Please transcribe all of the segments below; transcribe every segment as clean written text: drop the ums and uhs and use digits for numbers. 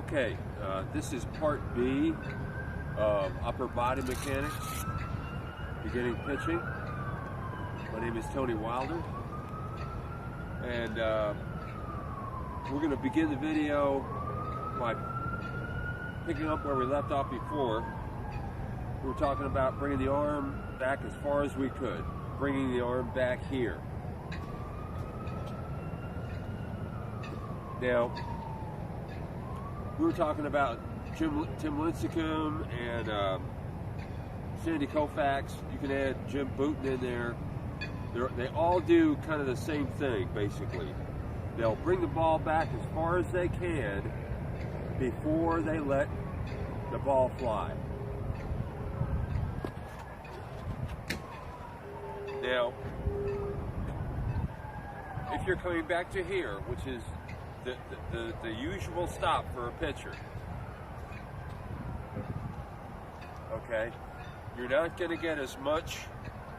Okay, this is part B of Upper Body Mechanics, beginning pitching. My name is Tony Wilder, and we're going to begin the video by picking up where we left off before. We were talking about bringing the arm back as far as we could, bringing the arm back here. Now, we were talking about Tim Lincecum and Sandy Koufax. You can add Jim Bouton in there. They all do kind of the same thing, basically. They'll bring the ball back as far as they can before they let the ball fly. Now, if you're coming back to here, which is the usual stop for a pitcher, okay, you're not going to get as much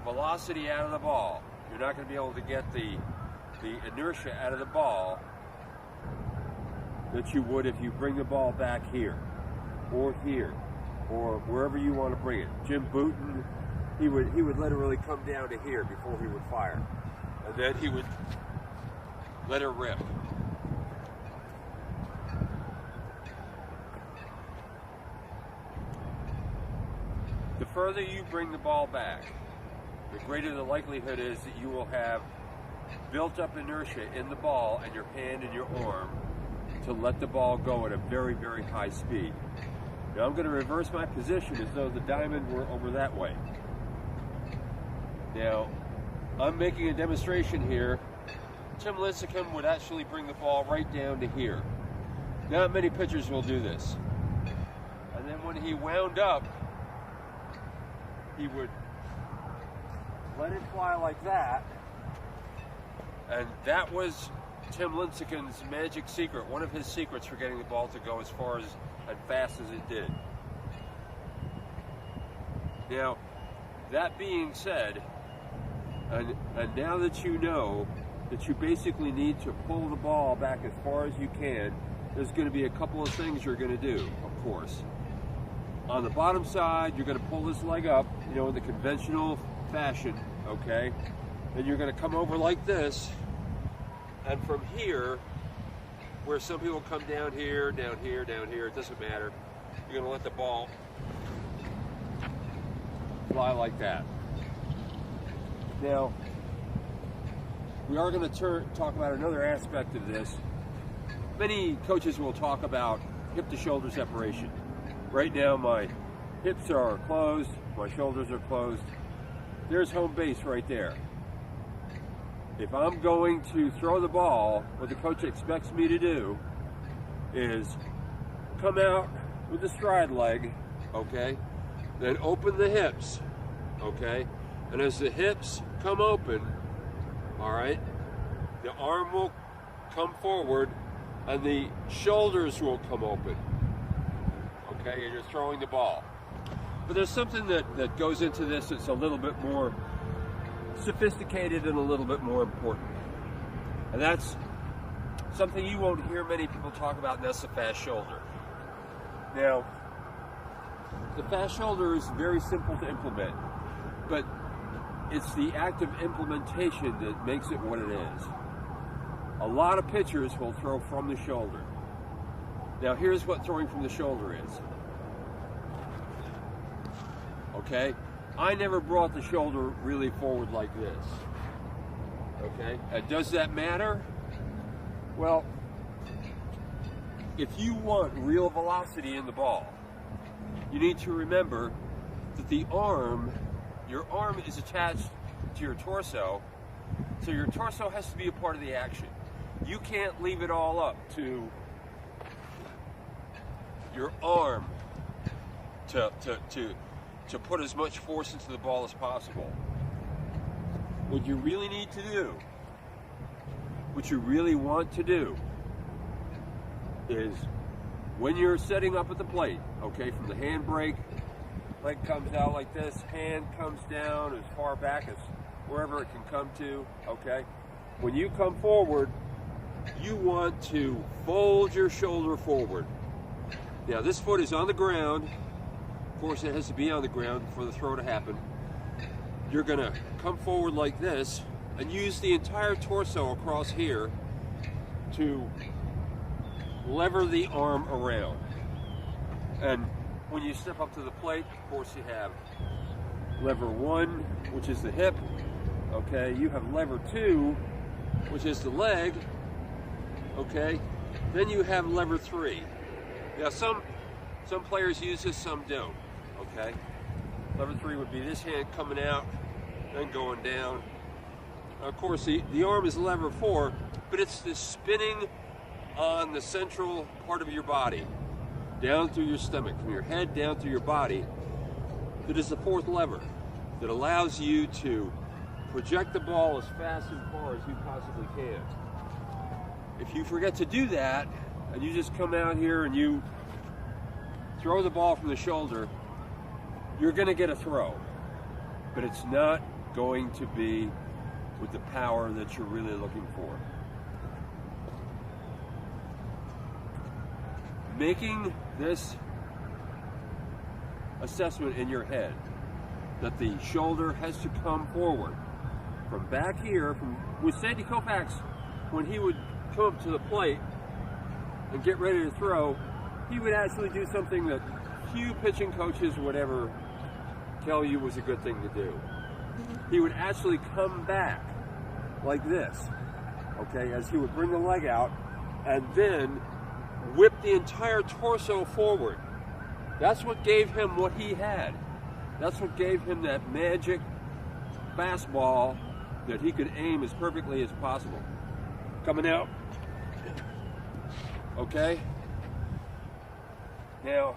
velocity out of the ball. You're not going to be able to get the inertia out of the ball that you would if you bring the ball back here or wherever you want to bring it. Jim Bouton, he would literally come down to here before he would fire, and then he would let it rip. The further you bring the ball back, the greater the likelihood is that you will have built up inertia in the ball and your hand and your arm to let the ball go at a very, very high speed. Now I'm going to reverse my position as though the diamond were over that way. Now, I'm making a demonstration here. Tim Lincecum would actually bring the ball right down to here. Not many pitchers will do this. And then when he wound up, he would let it fly like that. And that was Tim Lincecum's magic secret, one of his secrets for getting the ball to go as far as and fast as it did. Now, that being said, and now that you know that you basically need to pull the ball back as far as you can, there's going to be a couple of things you're going to do, of course. On the bottom side, you're going to pull this leg up, you know, in the conventional fashion, okay? Then you're going to come over like this, and from here, where some people come down here, it doesn't matter. You're going to let the ball fly like that. Now, we are going to talk about another aspect of this. Many coaches will talk about hip to shoulder separation. Right now, my hips are closed, my shoulders are closed. There's home base right there. If I'm going to throw the ball, what the coach expects me to do is come out with the stride leg, okay? Then open the hips, okay? And as the hips come open, all right, the arm will come forward and the shoulders will come open, okay? And you're throwing the ball. But there's something that goes into this that's a little bit more sophisticated and a little bit more important. And that's something you won't hear many people talk about, and that's the fast shoulder. Now, the fast shoulder is very simple to implement, but it's the act of implementation that makes it what it is. A lot of pitchers will throw from the shoulder. Now, here's what throwing from the shoulder is. Okay? I never brought the shoulder really forward like this. Okay? Does that matter? Well, if you want real velocity in the ball, you need to remember that your arm is attached to your torso, so your torso has to be a part of the action. You can't leave it all up to your arm to put as much force into the ball as possible. What you really need to do, what you really want to do, is when you're setting up at the plate, okay, from the handbrake, leg comes out like this, hand comes down as far back as wherever it can come to, okay? When you come forward, you want to fold your shoulder forward, Now this foot is on the ground. Of course, it has to be on the ground for the throw to happen. You're gonna come forward like this and use the entire torso across here to lever the arm around. And when you step up to the plate, of course you have lever 1, which is the hip. Okay, you have lever 2, which is the leg. Okay, then you have lever 3. Now some players use this, some don't. Okay, lever 3 would be this hand coming out, then going down. Of course, the arm is lever 4, but it's the spinning on the central part of your body, down through your stomach, from your head down through your body, that is the 4th lever that allows you to project the ball as fast and far as you possibly can. If you forget to do that, and you just come out here and you throw the ball from the shoulder, you're going to get a throw, but it's not going to be with the power that you're really looking for. Making this assessment in your head that the shoulder has to come forward from back here, with Sandy Koufax, when he would come up to the plate and get ready to throw, he would actually do something that few pitching coaches would ever tell you was a good thing to do. He would actually come back like this, okay, as he would bring the leg out and then whip the entire torso forward. That's what gave him what he had. That's what gave him that magic fastball that he could aim as perfectly as possible. Coming out. Okay? Now,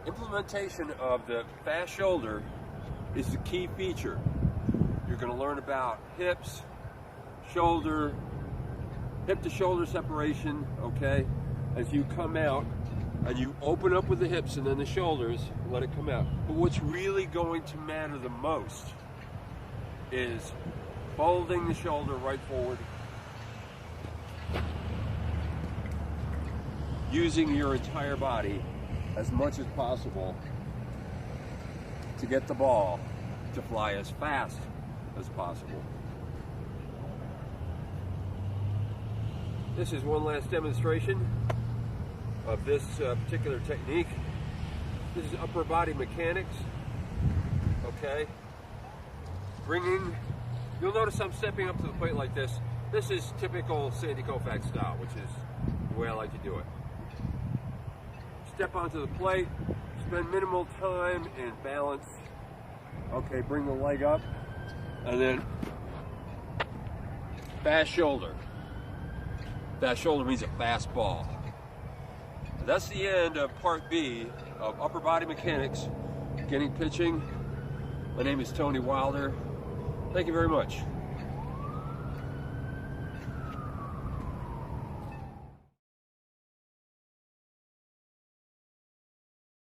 implementation of the fast shoulder is the key feature. You're going to learn about hips, shoulder, hip to shoulder separation, okay, as you come out, and you open up with the hips and then the shoulders, and let it come out. But what's really going to matter the most is folding the shoulder right forward, using your entire body as much as possible to get the ball to fly as fast as possible. This is one last demonstration of this particular technique. This is upper body mechanics. Okay. You'll notice I'm stepping up to the plate like this. This is typical Sandy Koufax style, which is the way I like to do it. Step onto the plate, spend minimal time in balance. Okay, bring the leg up, and then fast shoulder. Fast shoulder means a fast ball. That's the end of part B of upper body mechanics, getting pitching. My name is Tony Wilder. Thank you very much.